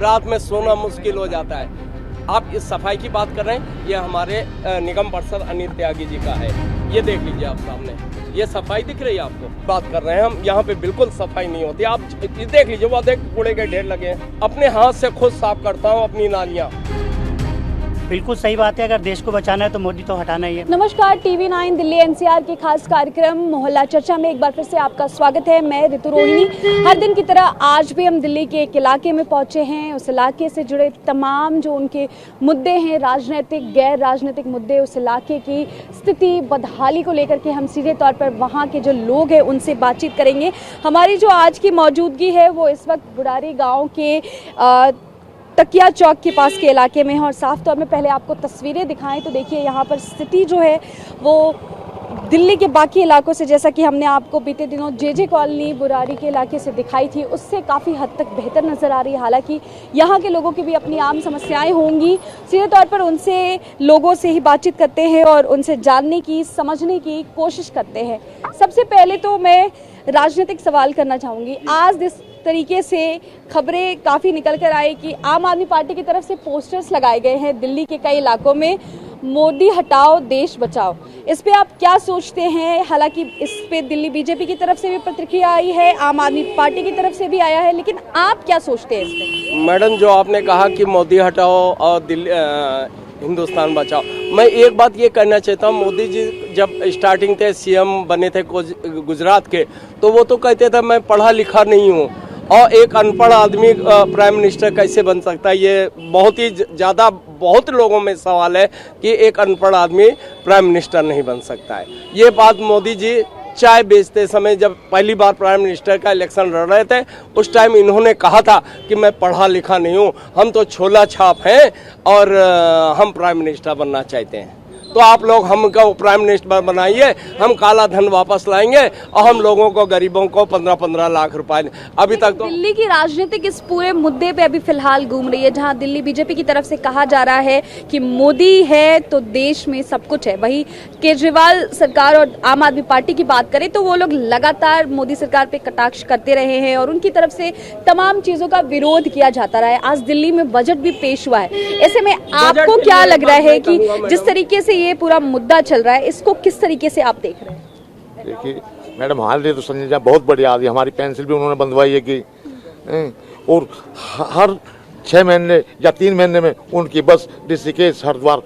रात में सोना मुश्किल हो जाता है। आप इस सफाई की बात कर रहे हैं, ये हमारे निगम पार्षद अनिल त्यागी जी का है। ये देख लीजिए आप सामने, ये सफाई दिख रही है आपको? बात कर रहे हैं हम, यहाँ पे बिल्कुल सफाई नहीं होती। आप ये देख लीजिए, वो देख कूड़े के ढेर लगे हैं। अपने हाथ से खुद साफ करता हूँ अपनी नालियाँ। बिल्कुल सही बात है, अगर देश को बचाना है तो मोदी तो हटाना ही है। नमस्कार, टीवी 9 दिल्ली एनसीआर के खास कार्यक्रम मोहल्ला चर्चा में एक बार फिर से आपका स्वागत है। मैं ऋतु रोहिणी। हर दिन की तरह आज भी हम दिल्ली के एक इलाके में पहुंचे हैं। उस इलाके से जुड़े तमाम जो उनके मुद्दे हैं, राजनीतिक गैर राजनीतिक मुद्दे, उस इलाके की स्थिति बदहाली को लेकर के हम सीधे तौर पर वहाँ के जो लोग हैं उनसे बातचीत करेंगे। हमारी जो आज की मौजूदगी है वो इस वक्त बुरारी गाँव के तकिया चौक के पास के इलाके में है। और साफ तौर में पहले आपको तस्वीरें दिखाएं तो देखिए यहाँ पर स्थिति जो है वो दिल्ली के बाकी इलाकों से, जैसा कि हमने आपको बीते दिनों जे कॉलोनी बुरारी के इलाके से दिखाई थी, उससे काफ़ी हद तक बेहतर नज़र आ रही है। हालांकि यहाँ के लोगों की भी अपनी आम समस्याएं होंगी। सीधे तौर पर उनसे लोगों से ही बातचीत करते हैं और उनसे जानने की, समझने की कोशिश करते हैं। सबसे पहले तो मैं राजनीतिक सवाल करना चाहूँगी। आज जिस तरीके से खबरें काफ़ी निकल कर आई कि आम आदमी पार्टी की तरफ से पोस्टर्स लगाए गए हैं दिल्ली के कई इलाकों में, मोदी हटाओ देश बचाओ, इस पे आप क्या सोचते हैं? हालांकि इस पे दिल्ली बीजेपी की तरफ से भी प्रतिक्रिया आई है, आम आदमी पार्टी की तरफ से भी आया है, लेकिन आप क्या सोचते हैं इस पे? मैडम, जो आपने कहा कि मोदी हटाओ और दिल्ली हिंदुस्तान बचाओ, मैं एक बात ये कहना चाहता हूँ। मोदी जी जब स्टार्टिंग थे, सीएम बने थे गुजरात के, तो वो तो कहते थे मैं पढ़ा लिखा नहीं हूँ, और एक अनपढ़ आदमी प्राइम मिनिस्टर कैसे बन सकता है? ये बहुत ही ज़्यादा, बहुत लोगों में सवाल है कि एक अनपढ़ आदमी प्राइम मिनिस्टर नहीं बन सकता है। ये बात मोदी जी चाय बेचते समय, जब पहली बार प्राइम मिनिस्टर का इलेक्शन लड़ रहे थे, उस टाइम इन्होंने कहा था कि मैं पढ़ा लिखा नहीं हूँ, हम तो छोला छाप हैं और हम प्राइम मिनिस्टर बनना चाहते हैं। तो आप लोग हमको प्राइम मिनिस्टर बनाइए, हम काला धन वापस लाएंगे और हम लोगों को, गरीबों को 15-15 लाख रुपए। अभी तक तो दिल्ली की राजनीतिक इस पूरे मुद्दे पे अभी फिलहाल घूम रही है, जहां दिल्ली बीजेपी की तरफ से कहा जा रहा है कि मोदी है तो देश में सब कुछ है। वही केजरीवाल सरकार और आम आदमी पार्टी की बात करें तो वो लोग लगातार मोदी सरकार पे कटाक्ष करते रहे हैं और उनकी तरफ से तमाम चीजों का विरोध किया जाता रहा है। आज दिल्ली में बजट भी पेश हुआ है। ऐसे में आपको क्या लग रहा है कि जिस तरीके से ये पूरा मुद्दा चल रहा है, इसको किस तरीके से आप देख रहे हैं? देखिए मैडम, हाल रही तो संजय जी बहुत बढ़िया आ रही, हमारी पेंसिल भी उन्होंने बंधवाई है कि, और हर 6 महीने या 3 महीने में उनकी बस ऋषिकेश, हरिद्वार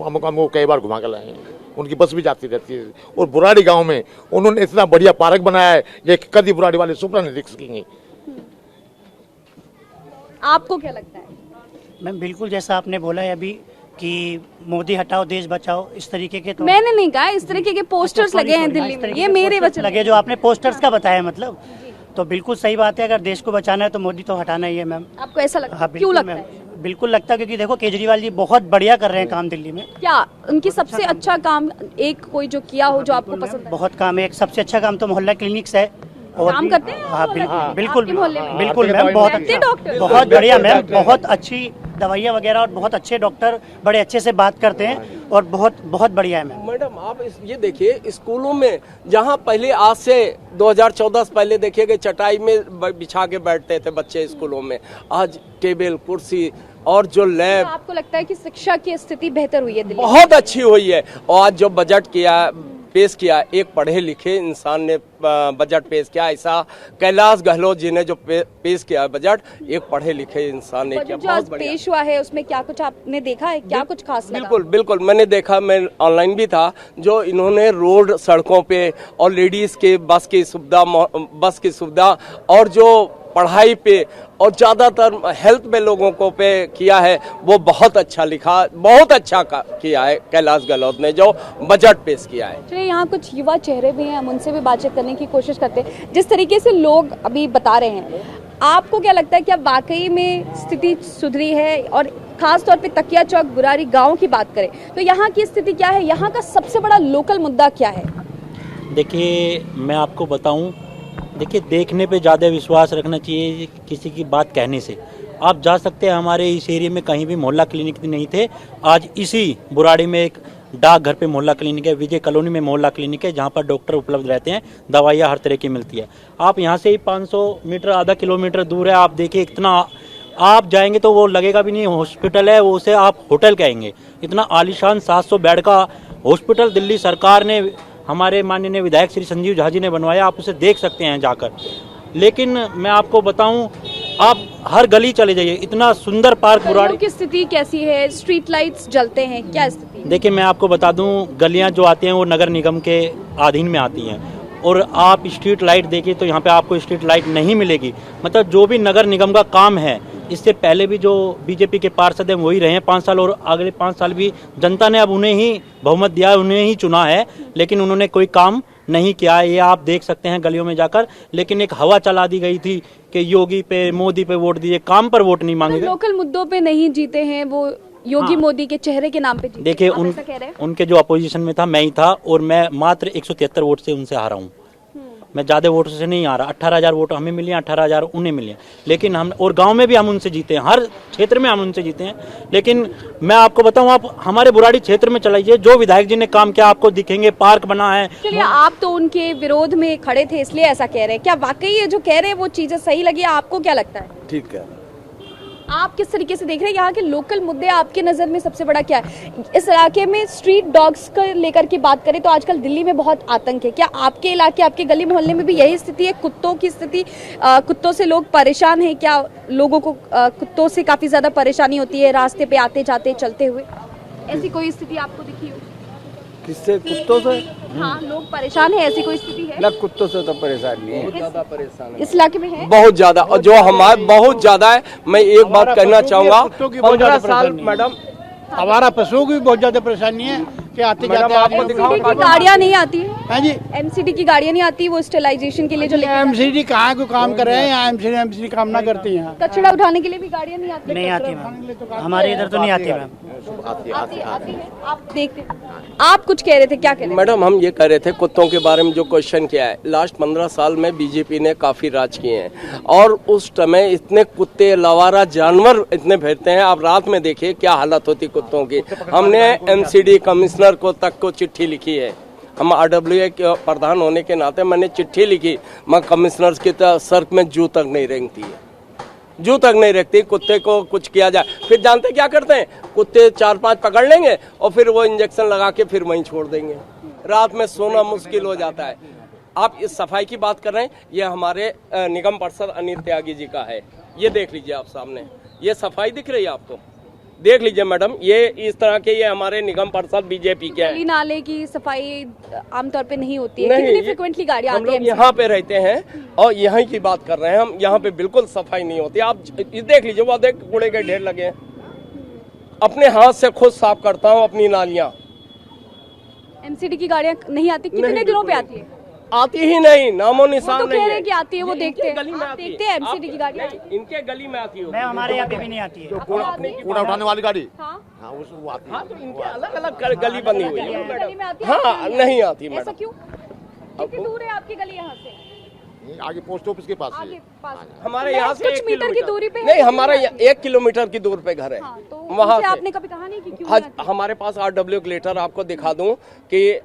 हमको कई बार घुमा कर लाए हैं। उनकी बस भी जाती रहती है। और बुराड़ी गांव में उन्होंने इतना बढ़िया पार्क बनाया है, ये कभी बुराड़ी वाले सुपना नहीं देख सकेंगे। आपको क्या लगता है? मैम बिल्कुल जैसा आपने बोला है अभी कि मोदी हटाओ देश बचाओ, इस तरीके के तो मैंने नहीं कहा, इस तरीके के पोस्टर्स लगे हैं दिल्ली में, ये मेरे वचन लगे जो आपने पोस्टर्स का बताया, मतलब तो बिल्कुल सही बात है। अगर देश को बचाना है तो मोदी तो हटाना ही है मैम। आपको ऐसा लगता है? हाँ, क्यों लगता मैम, है? बिल्कुल लगता है क्योंकि देखो केजरीवाल जी बहुत बढ़िया कर रहे हैं काम दिल्ली में। क्या उनकी सबसे अच्छा काम एक कोई जो किया हो जो आपको पसंद है? बहुत काम है। एक सबसे अच्छा काम तो मोहल्ला क्लिनिक्स है। काम करते हैं? हाँ बिल्कुल आपके मोहल्ले में? बिल्कुल मैम, बहुत अच्छा, बहुत बढ़िया मैम, बहुत अच्छी दवाइयाँ वगैरह और बहुत अच्छे डॉक्टर बड़े अच्छे से बात करते हैं और बहुत बहुत बढ़िया है मैम। मैडम, आप ये देखिए स्कूलों में, जहाँ पहले आज से 2014 से पहले देखिएगा चटाई में बिछा के बैठते थे बच्चे स्कूलों में, आज टेबल कुर्सी और जो लैब। आपको लगता है कि शिक्षा की स्थिति बेहतर हुई है दिल्ली? बहुत अच्छी हुई है। और आज जो बजट पेश किया, एक पढ़े लिखे इंसान ने बजट पेश किया, ऐसा कैलाश गहलोत जी ने जो पेश किया बजट, एक पढ़े लिखे इंसान ने किया। बहुत बढ़िया पेश हुआ है। उसमें क्या कुछ आपने देखा है? क्या कुछ खास लगा? बिल्कुल बिल्कुल मैंने देखा, मैं ऑनलाइन भी था। जो इन्होंने रोड, सड़कों पे और लेडीज के बस की सुविधा और जो पढ़ाई पे और ज्यादातर हेल्थ पे लोगों को पे किया है, वो बहुत अच्छा लिखा, बहुत अच्छा किया है कैलाश गहलोत ने जो बजट पेश किया है। चलिए, यहाँ कुछ युवा चेहरे भी हैं, हम उनसे भी बातचीत करने की कोशिश करते हैं। जिस तरीके से लोग अभी बता रहे हैं, आपको क्या लगता है कि अब वाकई में स्थिति सुधरी है? और खास तौर पे तकिया चौक बुरारी गांव की बात करें तो यहाँ की स्थिति क्या है? यहाँ का सबसे बड़ा लोकल मुद्दा क्या है? देखिए मैं आपको बताऊं, देखिए देखने पे ज़्यादा विश्वास रखना चाहिए किसी की बात कहने से। आप जा सकते हैं, हमारे इस एरिया में कहीं भी मोहल्ला क्लिनिक नहीं थे, आज इसी बुराड़ी में एक डाकघर पे मोहल्ला क्लिनिक है, विजय कॉलोनी में मोहल्ला क्लिनिक है, जहाँ पर डॉक्टर उपलब्ध रहते हैं, दवाइयाँ हर तरह की मिलती है। आप यहाँ से ही 500 मीटर, आधा किलोमीटर दूर है, आप देखिए इतना आप जाएंगे तो वो लगेगा भी नहीं हॉस्पिटल है, वो उसे आप होटल कहेंगे। इतना आलीशान 700 बेड का हॉस्पिटल दिल्ली सरकार ने, हमारे माननीय विधायक श्री संजीव झा जी ने बनवाया, आप उसे देख सकते हैं जाकर। लेकिन मैं आपको बताऊं, आप हर गली चले जाइए, इतना सुंदर पार्क बुराड़ी गलियों की स्थिति कैसी है? स्ट्रीट लाइट्स जलते हैं, क्या स्थिति है? देखिए, मैं आपको बता दूं, गलियां जो आती हैं वो नगर निगम के अधीन में आती हैं, और आप स्ट्रीट लाइट देखिए तो यहाँ पे आपको स्ट्रीट लाइट नहीं मिलेगी। मतलब जो भी नगर निगम का काम है, इससे पहले भी जो बीजेपी के पार्षद हैं वही रहे हैं 5 साल, और अगले 5 साल भी जनता ने अब उन्हें ही बहुमत दिया है, उन्हें ही चुना है, लेकिन उन्होंने कोई काम नहीं किया है। ये आप देख सकते हैं गलियों में जाकर। लेकिन एक हवा चला दी गई थी कि योगी पे, मोदी पे वोट दीजिए, काम पर वोट नहीं मांगे गए। लोकल मुद्दों पे नहीं जीते हैं वो, योगी हाँ। मोदी के चेहरे के नाम पे जीते। देखिए, आप ऐसा कह रहे हैं? उनके जो अपोजिशन में था मैं ही था, और मैं मात्र 173 वोट से उनसे हारा हूँ। मैं ज्यादा वोट से नहीं आ रहा। 18,000 वोट हमें मिले, 18,000 उन्हें मिले। लेकिन हम, और गांव में भी हम उनसे जीते हैं, हर क्षेत्र में हम उनसे जीते हैं। लेकिन मैं आपको बताऊं, आप हमारे बुराड़ी क्षेत्र में चलाइए, जो विधायक जी ने काम किया आपको दिखेंगे। पार्क बना है। चलिए, आप तो उनके विरोध में खड़े थे इसलिए ऐसा कह रहे हैं। क्या वाकई ये जो कह रहे हैं वो चीजें सही लगी? आपको क्या लगता है? ठीक है। आप किस तरीके से देख रहे हैं यहाँ के लोकल मुद्दे? आपके नज़र में सबसे बड़ा क्या है? इस इलाके में स्ट्रीट डॉग्स को लेकर के बात करें तो आजकल दिल्ली में बहुत आतंक है। क्या आपके इलाके, आपके गली मोहल्ले में भी यही स्थिति है? कुत्तों की स्थिति, कुत्तों से लोग परेशान हैं क्या? लोगों को कुत्तों से काफ़ी ज़्यादा परेशानी होती है रास्ते पे आते जाते चलते हुए? ऐसी कोई स्थिति आपको दिखी हो? किससे? कुत्तों से? हाँ, लोग परेशान है, ऐसी कोई स्थिति है? ना, कुत्तों से तो परेशान नहीं है, ज्यादा परेशान है इस इलाके में है बहुत ज्यादा, और जो हमारे बहुत ज्यादा है। मैं एक बात कहना चाहूंगा, 15 साल मैडम, हमारा पशुओं की भी बहुत ज्यादा परेशानी है कि आते जाते आपको दिखाओ, एमसीडी की गाड़ियाँ नहीं आती है? हाँ जी, एमसीडी की गाड़ियाँ नहीं आती वो स्टेलाइजेशन के लिए जो लेके एमसीडी कहाँ को काम कर रहे हैं? यहाँ एमसीडी काम ना करती हैं। कचरा उठाने के लिए भी गाड़ियाँ नहीं आती? नहीं आती मैम, हमारे इधर तो नहीं आती मैम। आती है। आप देखते, आप कुछ कह रहे थे, क्या कह रहे थे? मैडम, हम ये कह रहे थे कुत्तों के बारे में जो क्वेश्चन किया है। लास्ट 15 साल में बीजेपी ने काफी राज किए हैं, और उस समय इतने कुत्ते, लवारा जानवर इतने फिरते हैं। आप रात में देखिए क्या हालत होती कुत्तों की। हमने एमसीडी कमिश्नर को तक को चिट्ठी लिखी है। हम आरडब्ल्यूए के प्रधान होने के नाते मैंने चिट्ठी लिखी, मैं कमिश्नर की सर में जू तक नहीं रेंगती है, जू तक नहीं रखती। कुत्ते को कुछ किया जाए, फिर जानते क्या करते हैं? कुत्ते 4-5 पकड़ लेंगे और फिर वो इंजेक्शन लगा के फिर वहीं छोड़ देंगे। रात में सोना मुश्किल हो जाता है। आप इस सफाई की बात कर रहे हैं, ये हमारे निगम पार्षद अनिल त्यागी जी का है। ये देख लीजिए आप सामने, ये सफाई दिख रही है आपको? देख लीजिए मैडम, ये इस तरह के ये हमारे निगम पार्षद बीजेपी के गली हैं। नाले की सफाई आमतौर पे नहीं होती है। नहीं, कितनी ये- फ्रिक्वेंटली गाड़ियाँ हम आती लोग है? यहाँ पे रहते हैं और यहाँ की बात कर रहे हैं हम। यहाँ पे बिल्कुल सफाई नहीं होती। आप ये देख लीजिए, वो देख कूड़े के ढेर लगे हैं। अपने हाथ से खुद साफ करता हूँ अपनी नालियाँ। एमसीडी की गाड़ियाँ नहीं आती? कितने नहीं, दिनों पे बिल्कुल आती है? आती ही नहीं, नामो वो निशान तो नहीं कह है। रहे हैं कि आती है, वो ये देखते इनके हैं। गली में आप आती देखते हैं एमसीडी की गाड़ियाँ? नहीं, इनके गली में आती होगी। मैम हमारे यहाँ पे भी नहीं आती है। कूड़ा उठाने वाली गाड़ी, हाँ, हाँ वो आती है। हाँ, तो इनके अलग अलग गली बनी हुई है गली में आती है? हाँ, आपकी नहीं आती ऐसा मैडम। क्यों? कितनी दूर है आपकी गली यहाँ से? आगे पोस्ट ऑफिस के पास ही आगे है। पास? हमारे मैं यहाँ से कुछ 1 मीटर की किलोमीटर दूरी पे है? नहीं, हमारा 1 किलोमीटर की दूर पे घर है। हाँ, तो वहाँ उनसे से आपने कभी कहा नहीं कि क्यों आज नहीं आती? हमारे पास आरडब्ल्यू का लेटर आपको दिखा दूं कि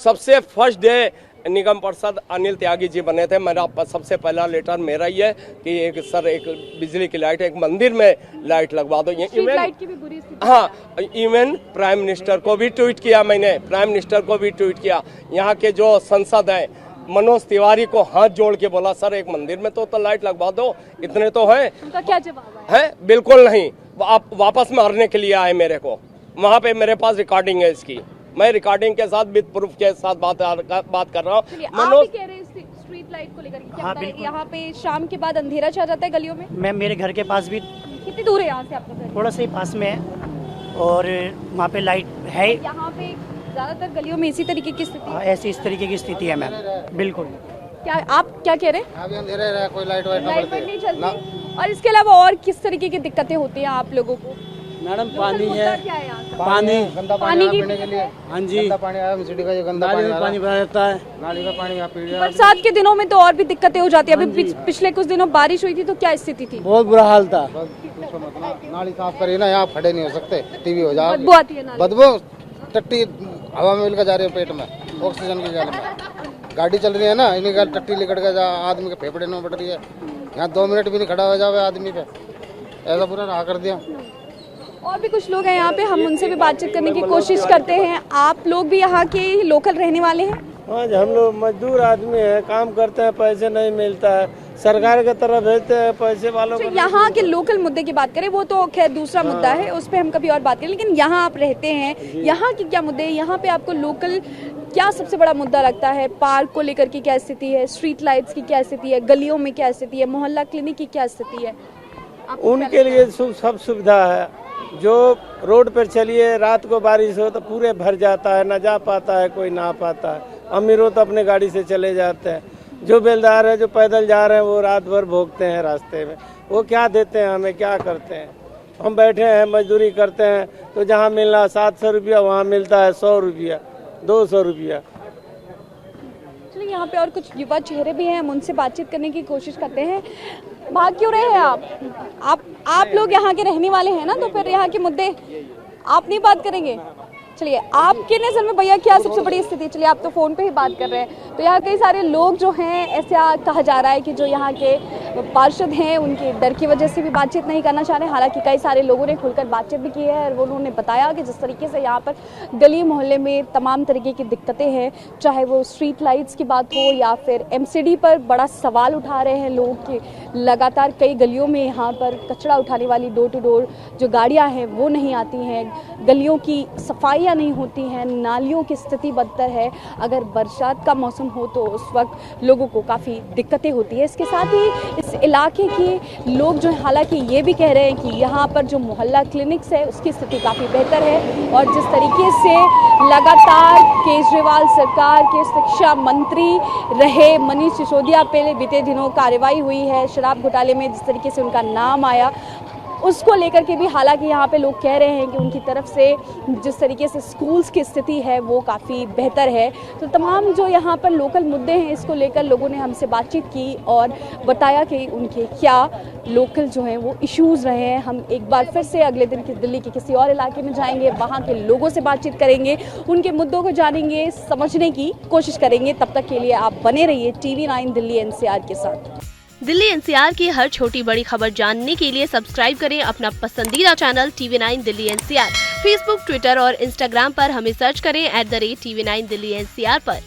सबसे फर्स्ट डे निगम पार्षद अनिल त्यागी जी बने थे। मेरा सबसे पहला लेटर मेरा ही है कि एक सर, एक बिजली की लाइट, एक मंदिर में लाइट लगवा दो। ये स्ट्रीट लाइट की भी बुरी स्थिति। हाँ, इवन प्राइम मिनिस्टर को भी ट्वीट किया मैंने, प्राइम मिनिस्टर को भी ट्वीट किया। यहाँ के जो सांसद हैं मनोज तिवारी को हाथ जोड़ के बोला, सर एक मंदिर में तो लाइट लगवा दो, इतने तो हैं। उनका क्या जवाब है? है बिल्कुल नहीं, आप वापस मारने के लिए आए मेरे को। वहाँ पे मेरे पास रिकॉर्डिंग है इसकी, मैं रिकॉर्डिंग के साथ विद प्रूफ के साथ बात कर रहा चलिए, हूँ। आप भी कह रहे हैं स्ट्रीट लाइट को लेकर, क्या हाँ, बता रहे हैं? बिल्कुल। यहाँ पे शाम के बाद अंधेरा छा जाता है गलियों में? मैम मेरे घर के पास भी कितनी दूर है यहाँ से आपका घर? थोड़ा सा ही पास में है, और वहाँ पे लाइट है। यहाँ पे ज्यादातर गलियों में इसी तरीके की स्थिति है। ऐसी इस तरीके की स्थिति है मैम, बिल्कुल। क्या आप क्या कह रहे हैं? अभी अंधेरे रहा, कोई लाइट वाइट लाइट वाइट नहीं चलती? और इसके अलावा और किस तरीके की दिक्कतें होती हैं आप लोगों को? मैडम पानी है, क्या है यहाँ का? पानी, गंदा पानी की पीने के लिए। हाँ जी, गंदा पानी आया, एमसीडी का ये गंदा पानी भरा रहता है। नाली का पानी यहाँ पी बरसात के दिनों में तो और भी दिक्कतें हो जाती है। अभी पिछले कुछ दिनों बारिश हुई थी तो क्या स्थिति थी? बहुत बुरा हाल था। नाली साफ करिए ना, यहाँ खड़े नहीं हो सकते, टीवी हो जाए। बदबू आती है नाली। बदबू टट्टी हवा में मिलकर जा रही है पेट में, ऑक्सीजन की जाने में। गाड़ी चल रही है ना, इन्हीं का टट्टी लिकट के जा आदमी के फेफड़े में बढ़ रही है। यहाँ 2 मिनट भी नहीं खड़ा हो जावे आदमी पे, ऐसा पूरा रहा कर दिया। और भी कुछ लोग हैं यहाँ पे, हम उनसे भी बातचीत करने की कोशिश करते हैं। आप लोग भी यहाँ के लोकल रहने वाले हैं? हाँ, हम लोग मजदूर आदमी हैं, काम करते हैं, पैसे नहीं मिलता है, सरकार की तरफ भेजते हैं पैसे वालों को। यहाँ के लोकल मुद्दे की बात करें, वो तो खैर दूसरा मुद्दा है, उस पर हम कभी और बात करें, लेकिन यहाँ आप रहते हैं, यहाँ के क्या मुद्दे हैं? यहाँ पे आपको लोकल क्या सबसे बड़ा मुद्दा लगता है? पार्क को लेकर की क्या स्थिति है, स्ट्रीट लाइट्स की क्या स्थिति है, गलियों में क्या स्थिति है, मोहल्ला क्लिनिक की क्या स्थिति है? उनके लिए सब सुविधा है। जो रोड पर चलिए, रात को बारिश हो तो पूरे भर जाता है, ना जा पाता है कोई, ना पाता है। अमीरों तो अपने गाड़ी से चले जाते हैं, जो बेलदार है, जो पैदल जा रहे हैं, वो रात भर भोगते हैं रास्ते में। वो क्या देते हैं हमें, क्या करते हैं? हम बैठे हैं, मजदूरी करते हैं, तो जहाँ मिलना 700 रुपया, वहाँ मिलता है 100 रुपया, 200 रुपया। चलिए, यहाँ पे और कुछ युवा चेहरे भी हैं, हम उनसे बातचीत करने की कोशिश करते हैं। भाग क्यों रहे हैं आप लोग यहाँ के रहने वाले हैं ना, तो फिर यहाँ के मुद्दे आप नहीं बात करेंगे? चलिए, आपके नज़र में भैया क्या सबसे बड़ी स्थिति? चलिए, आप तो फ़ोन पे ही बात कर रहे हैं, तो यहाँ कई सारे लोग जो हैं, ऐसा कहा जा रहा है कि जो यहाँ के पार्षद हैं, उनके डर की वजह से भी बातचीत नहीं करना चाह रहे। हालांकि कई सारे लोगों ने खुलकर बातचीत भी की है और उन्होंने बताया कि जिस तरीके से यहाँ पर गली मोहल्ले में तमाम तरीके की दिक्कतें हैं, चाहे वो स्ट्रीट लाइट्स की बात हो या फिर MCD पर बड़ा सवाल उठा रहे हैं लोग कि लगातार कई गलियों में यहाँ पर कचरा उठाने वाली डोर टू डोर जो गाड़ियाँ हैं वो नहीं आती हैं, गलियों की सफाई नहीं होती हैं, नालियों की स्थिति बदतर है। अगर बरसात का मौसम हो तो उस वक्त लोगों को काफ़ी दिक्कतें होती है। इसके साथ ही इस इलाके के लोग जो हालांकि ये भी कह रहे हैं कि यहाँ पर जो मोहल्ला क्लिनिक्स है उसकी स्थिति काफ़ी बेहतर है, और जिस तरीके से लगातार केजरीवाल सरकार के शिक्षा मंत्री रहे मनीष सिसोदिया पे बीते दिनों कार्रवाई हुई है, शराब घोटाले में जिस तरीके से उनका नाम आया, उसको लेकर के भी हालांकि यहाँ पे लोग कह रहे हैं कि उनकी तरफ से जिस तरीके से स्कूल्स की स्थिति है वो काफ़ी बेहतर है। तो तमाम जो यहाँ पर लोकल मुद्दे हैं, इसको लेकर लोगों ने हमसे बातचीत की और बताया कि उनके क्या लोकल जो हैं वो इश्यूज़ रहे हैं। हम एक बार फिर से अगले दिन दिल्ली के किसी और इलाके में जाएंगे, वहाँ के लोगों से बातचीत करेंगे, उनके मुद्दों को जानेंगे, समझने की कोशिश करेंगे। तब तक के लिए आप बने रहिए TV9 दिल्ली NCR के साथ। दिल्ली NCR की हर छोटी बड़ी खबर जानने के लिए सब्सक्राइब करें अपना पसंदीदा channel TV9 Delhi NCR। Facebook, Twitter और इंस्टाग्राम पर हमें सर्च करें @TV9 दिल्ली NCR पर।